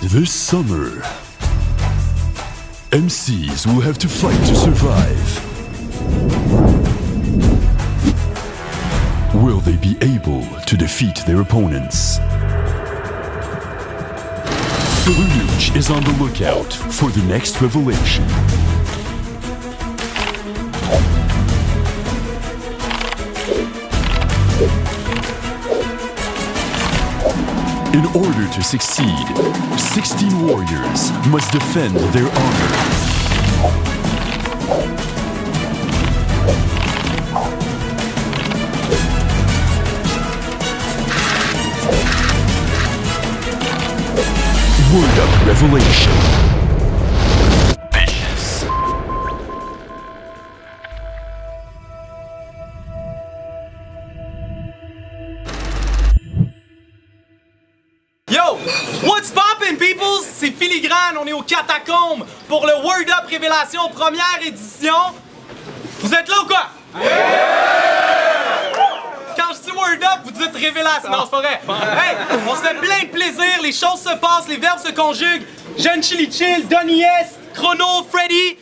This summer, MCs will have to fight to survive. Will they be able to defeat their opponents? Deluge is on the lookout for the next revelation. In order to succeed, 16 warriors must defend their honor. Word Up Revelation. Vicious. Yo! What's poppin', peoples? C'est Filigrane, on est aux Catacombes pour le Word Up Révélation première édition. Vous êtes là ou quoi? Quand je dis Word Up, vous dites Révélation. Non, c'est pas vrai. Hey, on se fait plein de plaisir, les choses se passent, les verbes se conjuguent. Jeune Chili Chill, Donny S, Chrono, Freddy,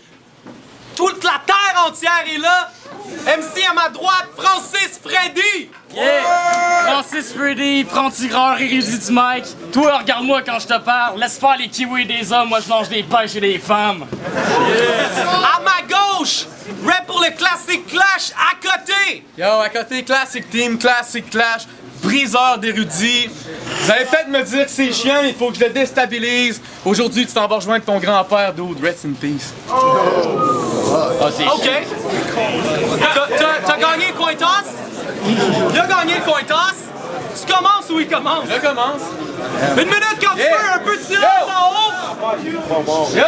toute la terre entière est là. MC à ma droite, Francis Freddy! Yeah! Francis Freddy, franc-tireur érudit du mic. Toi, regarde-moi quand je te parle. Laisse faire les kiwis des hommes, moi je mange des pêches et des femmes. À ma gauche, rap pour le Classic Clash à côté! Yo, à côté, Classic Team, Classic Clash, briseur d'érudits. Vous allez peut-être me dire que c'est chiant, mais il faut que je le déstabilise. Aujourd'hui, tu t'en vas rejoindre ton grand-père, dude. Rest in peace. OK. T'as gagné le coin toss? Il a gagné le coin toss. Tu commences ou il commence? Je commence. Une minute quand tu veux, un peu de silence en haut! Yo!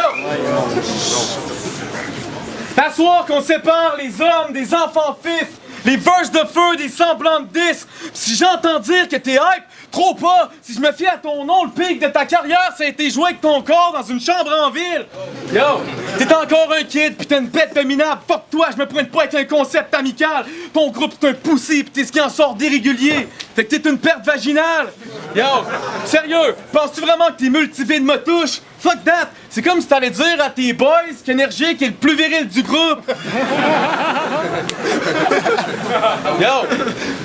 T'asseoir qu'on sépare les hommes des enfants fifs, les verses de feu des semblants de disques. Si j'entends dire que t'es hype, trop pas. Si je me fie à ton nom, le pic de ta carrière, ça a été joué avec ton corps dans une chambre en ville. Yo, t'es encore un kid, pis t'as une bête dominable. Fuck toi, je me pointe pas avec un concept amical. Ton groupe c'est un poussi, pis t'es ce qui en sort d'irrégulier. Fait que t'es une perte vaginale. Yo, sérieux, penses-tu vraiment que t'es multivide me touche? Fuck that! C'est comme si t'allais dire à tes boys qu'Énergique est le plus viril du groupe! Yo!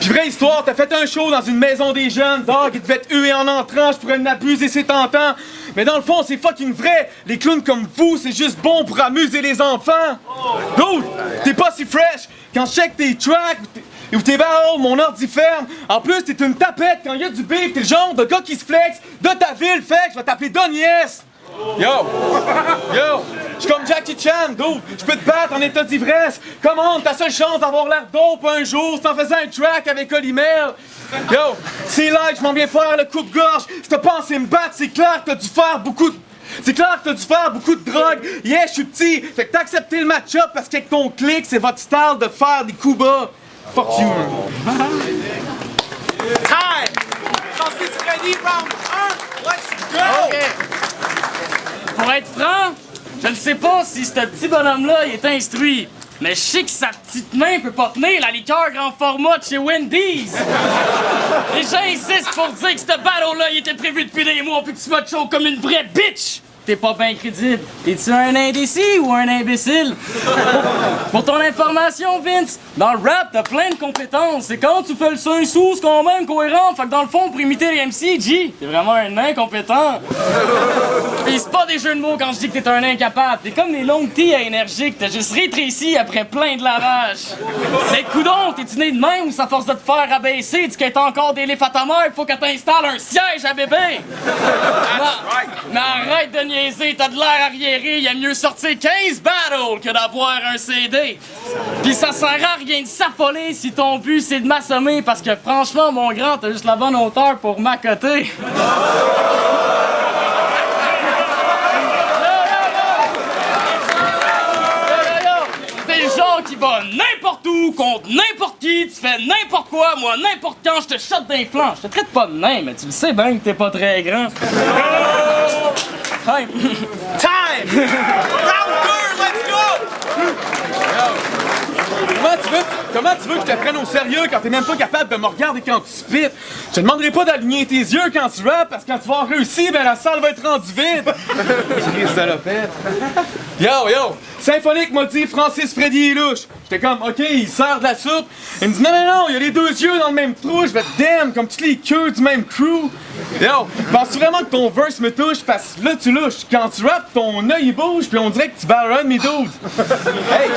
Pis vraie histoire, t'as fait un show dans une maison des jeunes, dog, il devait te huer en entrant, je pourrais l'abuser, c'est tentant! Mais dans le fond, c'est fucking vrai! Les clowns comme vous, c'est juste bon pour amuser les enfants! Dude! T'es pas si fresh! Quand je check tes tracks, ou tes battles, mon ordi ferme. En plus, t'es une tapette. Quand y a du beef, t'es le genre de gars qui se flex de ta ville. Fait que je vais t'appeler Donny S. Yo! Yo! J'suis comme Jackie Chan, dude! J'peux te battre en état d'ivresse! Comment ta seule chance d'avoir l'air dope un jour, c'est en faisant un track avec Olimel! Yo! C'est là que j'm'en viens faire le coupe-gorge! Si t'as pensé me battre, c'est clair que t'as dû faire beaucoup de... C'est clair que t'as dû faire beaucoup de drogue! Yeah, j'suis petit! Fait que t'as accepté le match-up parce qu'avec ton clic, c'est votre style de faire des coups bas! Fuck you! Time! Francis Freddy, round 1, let's go! OK. Pour être franc, je ne sais pas si ce petit bonhomme-là il est instruit, mais je sais que sa petite main peut pas tenir la liqueur grand format de chez Wendy's. Les gens insistent pour dire que ce battle-là il était prévu depuis des mois puis que tu vas te chaud comme une vraie bitch. T'es pas bien crédible. T'es-tu un indécis ou un imbécile? Pour ton information, Vince, dans le rap, t'as plein de compétences. C'est quand tu fais le son sous, c'est quand même cohérent. Fait que dans le fond, pour imiter les MC, G, t'es vraiment un incompétent. Pis c'est pas des jeux de mots quand je dis que t'es un incapable. T'es comme les longues tea à énergique. T'as juste rétréci après plein de lavage. Mais coudonc, t'es-tu né de même ou ça force de te faire abaisser? Tu qu'est encore des livres à ta mère, faut que t'installes un siège à bébé. Mais arrête de niaiser, t'as de l'air arriéré, y a mieux sortir 15 battles que d'avoir un CD. Pis ça sert à rien de s'affoler si ton but c'est de m'assommer parce que franchement, mon grand, t'as juste la bonne hauteur pour m'accoter. T'es le genre qui va n'importe où, contre n'importe qui, tu fais n'importe quoi, moi n'importe quand, je te shot d'un flanc. Je te traite pas de nain, mais tu le sais bien que t'es pas très grand. Time! Time! Round 2, let's go! Comment comment tu veux que je te prenne au sérieux quand t'es même pas capable de me regarder quand tu spits? Je te demanderai pas d'aligner tes yeux quand tu rappes, parce que quand tu vas avoir réussi, ben la salle va être rendue vide. Crie salopette. Yo! Symphonique m'a dit Francis Freddy est louche. J'étais comme, OK, il sert de la soupe. Il me dit, non, il y a les deux yeux dans le même trou. Je vais damn, comme toutes les queues du même crew. Yo, penses-tu vraiment que ton verse me touche? Parce que là, tu louches. Quand tu rappes, ton œil il bouge, puis on dirait que tu balles mes dudes. Hey,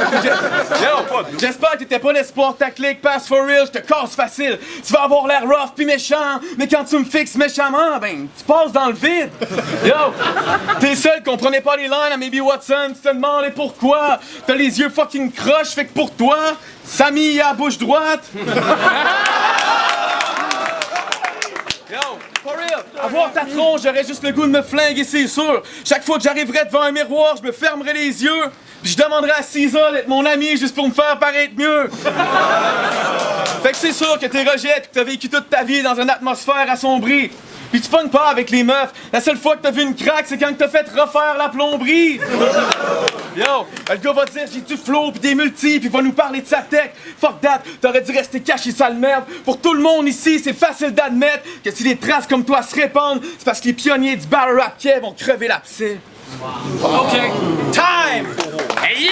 j'espère que t'étais pas l'espoir de ta clique, pass for real, je te casse facile. Tu vas avoir l'air rough puis méchant, mais quand tu me fixes méchamment, ben, tu passes dans le vide. Yo, t'es le seul qui comprenait pas les lines à Maybe Watson, tu te demandais pourquoi. T'as les yeux fucking croches, fait que pour toi, Samy a la bouche droite. Yo, for real, avoir ta tronche, j'aurais juste le goût de me flinguer, c'est sûr. Chaque fois que j'arriverais devant un miroir, je me fermerais les yeux, puis je demanderais à Cisa d'être mon ami juste pour me faire paraître mieux. Fait que c'est sûr que t'es rejettes, que t'as vécu toute ta vie dans une atmosphère assombrie. Puis tu pognes pas avec les meufs. La seule fois que t'as vu une craque, c'est quand t'as fait refaire la plomberie. Yo, le gars va dire j'ai du flow pis des multis pis va nous parler de sa tech. Fuck that, t'aurais dû rester caché sale merde. Pour tout le monde ici, c'est facile d'admettre que si les traces comme toi se répandent, c'est parce que les pionniers du battle rap Kev vont crever l'abcès. OK. Time! Hey yo!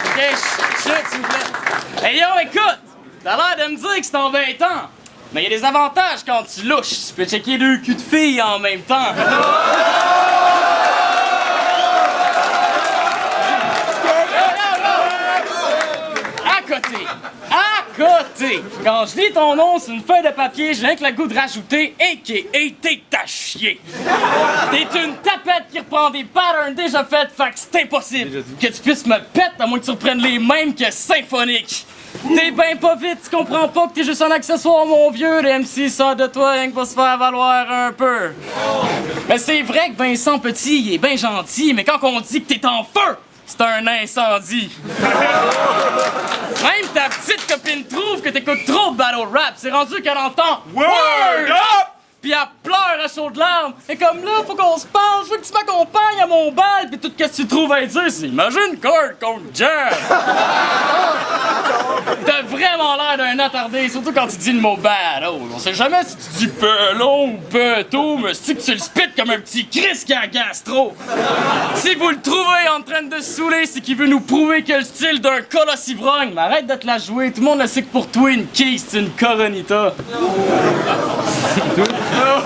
Ok, shit, s'il vous plaît. Hey yo, écoute! T'as l'air de me dire que c'est en 20 ans. Mais il y a des avantages quand tu louches. Tu peux checker deux culs de filles en même temps. À côté! Quand je lis ton nom sur une feuille de papier, j'ai rien que le goût de rajouter a.k.a. t'es à chier. T'es une tapette qui reprend des patterns déjà faits, fait que c'est impossible que tu puisses me péter à moins que tu reprennes les mêmes que Symphonique. T'es ben pas vite, tu comprends pas que t'es juste un accessoire, mon vieux. Les MC sortent de toi rien que pour se faire valoir un peu. Mais c'est vrai que Vincent Petit, il est ben gentil, mais quand on dit que t'es en feu, c'est un incendie. Même ta petite copine trouve que t'écoutes trop de battle rap. C'est rendu qu'elle entend Word Up! Pis elle pleure à chaudes larmes. Et comme là, faut qu'on se parle, je veux que tu m'accompagnes à mon bal. Pis tout ce que tu trouves à dire, c'est imagine Kurt contre Jam. T'as vraiment l'air d'un attardé, surtout quand tu dis le mot battle. On sait jamais si tu dis pelon ou peto, mais c'est que tu le spits comme un petit Chris qui a gastro. Si vous le trouvez en train de se saouler, c'est qu'il veut nous prouver que le style d'un colosse ivrogne. Mais arrête de te la jouer, tout le monde le sait que pour toi, une quille, c'est une coronita.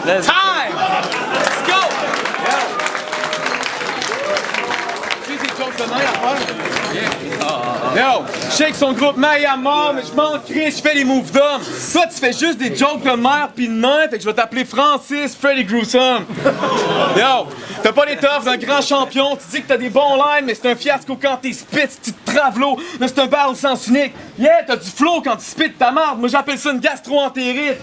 Time! Let's go! Yo, je sais que son groupe maille à mort, mais je m'en crie, je fais les moves d'homme. Toi, tu fais juste des jokes de mère pis de nain, fait que je vais t'appeler Francis Freddy Gruesome. Yo, t'as pas l'étoffe d'un grand champion, tu dis que t'as des bons lines, mais c'est un fiasco quand t'es spit, tu te travelots. Là, c'est un battle sens unique. Yeah, t'as du flow quand tu spit ta marde, moi j'appelle ça une gastro-entérite.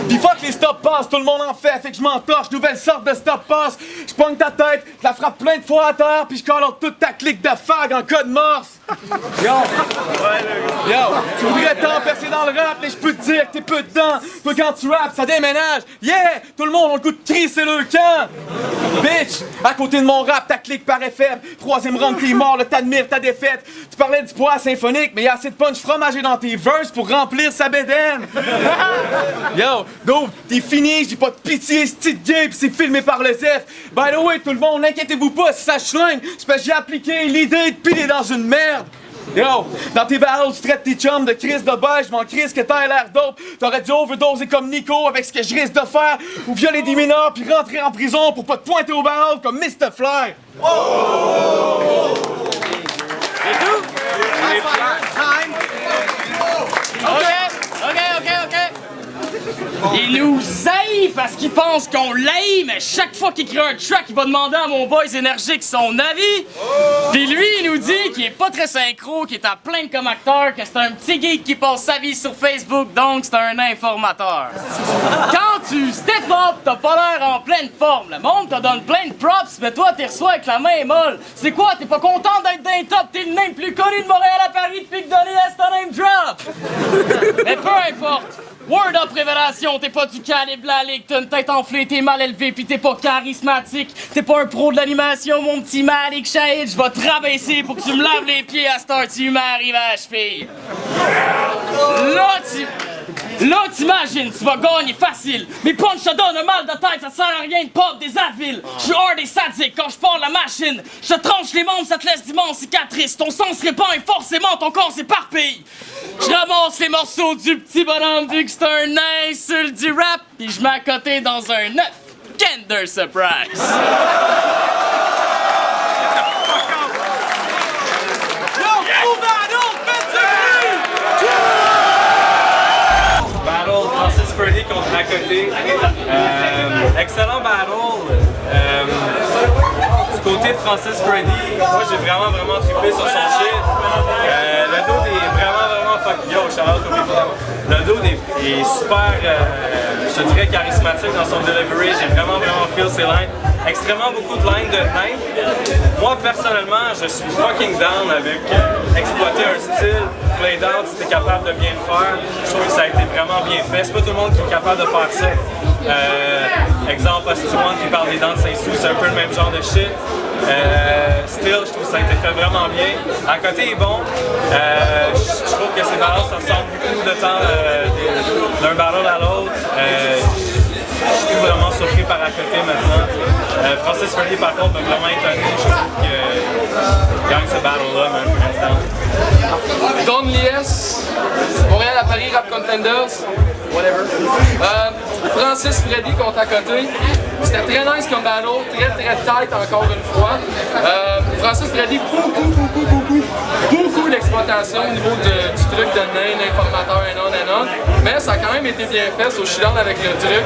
Pis fuck les stop pass, tout le monde en fait que je m'entorche, nouvelle sorte de stop pass. Je pogne ta tête, je la frappe plein de fois à terre, pis je colle toute ta clique de fag en code morse. Yo, tu voudrais tant percer dans le rap, mais je peux te dire que t'es peu dedans. Toi, quand tu rappes, ça déménage. Yeah, tout le monde a le goût de crisser le camp. Bitch, à côté de mon rap, ta clique paraît faible. Troisième round, t'es mort, là, t'admires ta défaite. Tu parlais du poids Symphonique, mais y'a assez de punch fromagé dans tes verses pour remplir sa bédaine. Yo, go, t'es fini, j'ai pas de pitié, c'est petit gay, pis c'est filmé par le Zef. By the way, tout le monde, inquiétez-vous pas si ça schlingue. C'est parce que j'ai appliqué l'idée de piler dans une merde. Yo, dans tes battles, tu traites tes chums de Chris de beige, je m'en crisse que t'as l'air dope. T'aurais dû overdoser comme Nico avec ce que je risque de faire, ou violer des mineurs puis rentrer en prison pour pas te pointer au battle comme Mr. Fly. Oh! C'est tout? Time! OK. Il nous haït parce qu'il pense qu'on l'haït, mais chaque fois qu'il crée un track, il va demander à mon boys énergique son avis. Puis lui, il nous dit qu'il est pas très synchro, qu'il est à plaindre comme acteur, que c'est un petit geek qui passe sa vie sur Facebook, donc c'est un informateur. Quand tu step up, t'as pas l'air en pleine forme. Le monde te donne plein de props, mais toi, t'es reçois avec la main molle. C'est quoi, t'es pas content d'être d'un top? T'es le name plus connu de Montréal à Paris depuis que Donny est un name drop. Mais peu importe. Word up révélation, t'es pas du calibre la ligue, t'as une tête enflée, t'es mal élevé pis t'es pas charismatique. T'es pas un pro de l'animation, mon petit Malik Shahid, je vais te rabaisser pour que tu me laves les pieds à cette heure, tu m'arrives à la cheville. Là, t'imagines, tu vas gagner facile. Mes punch te donnent un mal de tête, ça sert à rien de pop des Advil. Je suis hard et sadique quand je pars la machine. Je te tranche les membres, ça te laisse d'immenses cicatrices. Ton sang se répand et forcément ton corps s'éparpille. Je ramasse les morceaux du petit bonhomme vu que c'est un insulte du rap. Puis je mets à côté dans un œuf. Kinder Surprise. Francis Freddy contre à côté. Excellent battle. Du côté de Francis Freddy, moi j'ai vraiment trippé sur son shit. Le dude est vraiment fucking yo, shout out au people. Le dude est super, je te dirais, charismatique dans son delivery. J'ai vraiment feel ses lines. Extrêmement beaucoup de lines de même. Moi personnellement, je suis fucking down avec exploiter un style played out si t'es capable de bien le faire. Je trouve que ça a été vraiment bien fait. C'est pas tout le monde qui est capable de faire ça. Exemple, Astuan qui parle des dents de Saint-Sou, c'est un peu le même genre de shit. Still, je trouve que ça a été fait vraiment bien. À côté est bon. Je trouve que ces battles, ça sort beaucoup de temps d'un battle à l'autre. Je suis vraiment surpris par à côté maintenant. Francis Freddy, par contre, m'a vraiment étonné. Je trouve qu'il gagne ce battle-là, man, hands down. Don Lies, Montréal à Paris, Rap Contenders, whatever. Francis Freddy contre à côté. C'était très nice comme battle, très tight encore une fois. Francis Freddy, beaucoup d'exploitation au niveau du truc de nain, informateur, and on. Mais ça a quand même été bien fait, so je suis down avec le truc.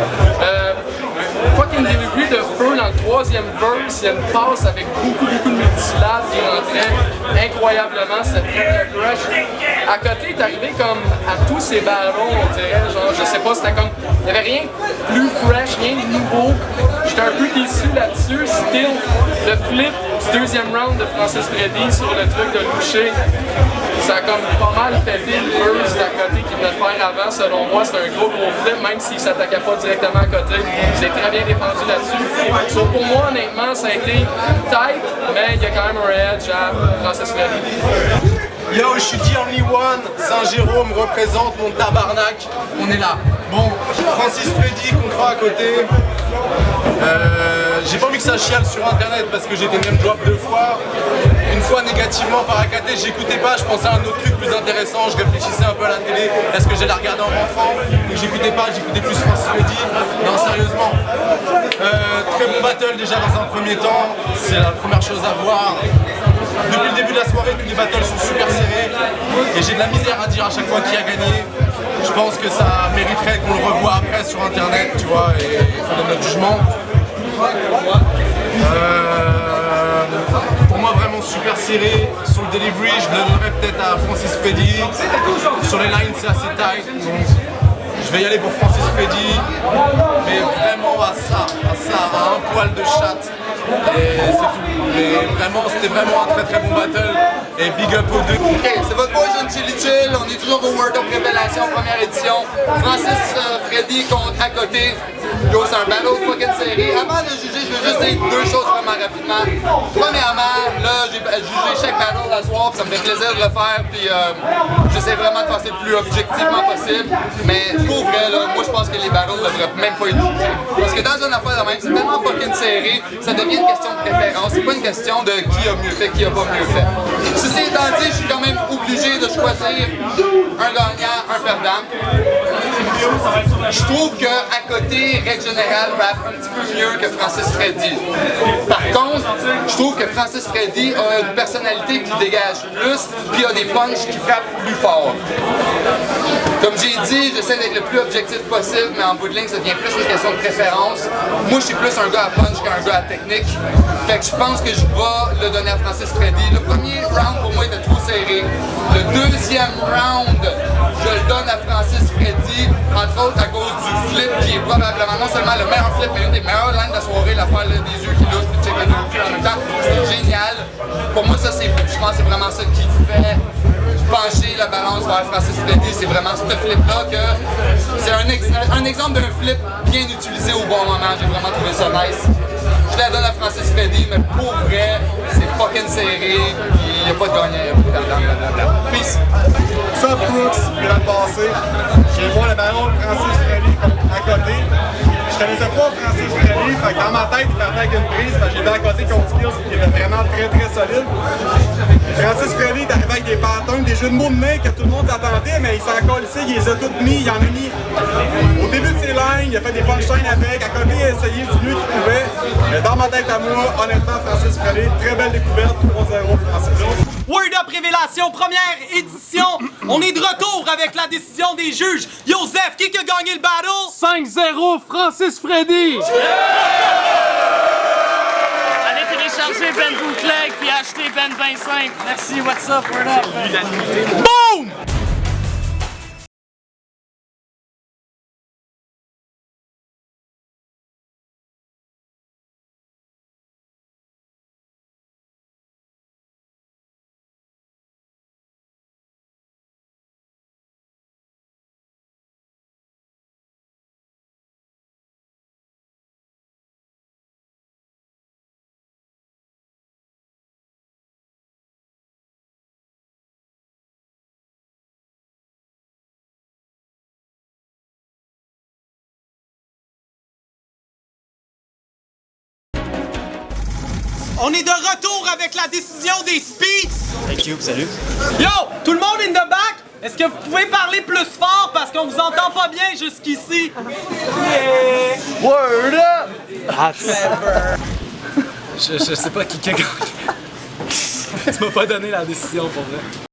Fucking delivery de feu dans le troisième verse, il y a une passe avec beaucoup de multisyllabes qui rentrait incroyablement, c'était très fresh. À côté, il est arrivé comme à tous ces battles, on dirait, genre, je sais pas, c'était comme, il n'y avait rien de plus fresh, rien de nouveau. J'étais un peu déçu là-dessus, still, le flip du deuxième round de Francis Freddy sur le truc de Loucher, ça a comme pas mal pété le verse d'à côté qu'il venait de faire avant. Selon moi, c'est un gros flip, même s'il s'attaquait pas directement à côté. C'est très bien défendu là-dessus. So, pour moi, honnêtement, ça a été tight, mais il y a quand même un edge à Francis Freddy. Yo, je suis The Only One, Saint-Jérôme représente mon tabarnak, on est là. Bon, Francis Freddy contre à côté. J'ai pas envie que ça chiale sur internet parce que j'étais même drop 2 fois. Une fois négativement par AKT, j'écoutais pas, je pensais à un autre truc plus intéressant, je réfléchissais un peu à la télé, est-ce que j'allais la regarder en rentrant, donc j'écoutais pas, j'écoutais plus Francis Freddy. Non, sérieusement. Très bon battle déjà dans un premier temps, c'est la première chose à voir. Depuis le début de la soirée, tous les battles sont super serrés et j'ai de la misère à dire à chaque fois qui a gagné. Je pense que ça mériterait qu'on le revoie après sur internet, tu vois, et qu'on donne notre jugement. Pour moi, vraiment super serré. Sur le delivery, je le donnerais peut-être à Francis Freddy. Sur les lines, c'est assez tight. Donc, je vais y aller pour Francis Freddy, mais vraiment à un poil de chatte. Et c'est tout. Mais vraiment, c'était vraiment un très bon battle. Et big up aux deux. Ok, c'est votre boy Jeune Chili Chill, on est toujours au Word of Révélation, première édition. Francis Freddy contre à côté. Yo, c'est un battle fucking serré. Avant de juger, je veux juste dire 2 choses vraiment rapidement. Premièrement, là, j'ai jugé chaque battle la soir, puis ça me fait plaisir de le faire, puis j'essaie vraiment de faire ça le plus objectivement possible. Mais pour vrai, là, moi je pense que les battles ne devraient même pas être jugés. Parce que dans une affaire de même, c'est tellement fucking serré, ça devient une question de préférence. C'est pas une question de qui a mieux fait, qui a pas mieux fait. Ceci étant dit, je suis quand même obligé de choisir un gagnant, un perdant. Je trouve qu'à côté, règle générale, rappe un petit peu mieux que Francis Freddy. Par contre, je trouve que Francis Freddy a une personnalité qui dégage plus, puis a des punchs qui frappent plus fort. Comme j'ai dit, j'essaie d'être le plus objectif possible, mais en bout de ligne, ça devient plus une question de préférence. Moi, je suis plus un gars à punch qu'un gars à technique. Fait que je pense que je vais le donner à Francis Freddy. Le premier round, pour moi, était trop serré. Le deuxième round, je le donne à Francis Freddy, entre autres à cause du flip, qui est probablement non seulement le meilleur flip, mais une des meilleures lines de la soirée, l'affaire des yeux qui louchent, puis check les yeux en même temps. C'est génial. Pour moi, ça, je pense que c'est vraiment ça qui fait pencher la balance vers Francis Freddy. C'est vraiment ce flip-là que c'est un exemple d'un flip bien utilisé au bon moment. J'ai vraiment trouvé ça nice. Je la donne à Francis Freddy, mais pour vrai, c'est fucking serré. Il n'y a pas de gagnant, il y a pas de perdant. Peace. Ça, Brooks, puis l'an passé, j'ai vu le ballon de Francis Freddy à côté. Je connaissais pas Francis Freddy, fait que dans ma tête, il partait avec une prise, parce que j'ai vu à côté contre Skills, qui était vraiment très très solide. Francis Freddy est arrivé avec des patterns, des jeux de mots de main que tout le monde s'attendait, mais il s'en colle ici, il les a toutes mis, il en a mis au début de ses lignes, il a fait des punchlines avec, à côté, il a essayé du mieux qu'il pouvait. Mais dans ma tête à moi, honnêtement, Francis Freddy, très belle découverte, 3-0 Francis. Word Up Révélation, première édition. On est de retour avec la décision des juges. Joseph, qui a gagné le battle? 5-0 Francis Freddy! Allez télécharger Ben Bootleg puis acheter Ben 25. Merci, what's up, word up? Boom! On est de retour avec la décision des Speeds. Thank you, salut. Yo, tout le monde in the back? Est-ce que vous pouvez parler plus fort parce qu'on vous entend pas bien jusqu'ici? Yeah. Word up! Ah, Je sais pas qui a gagné. Tu m'as pas donné la décision pour vrai.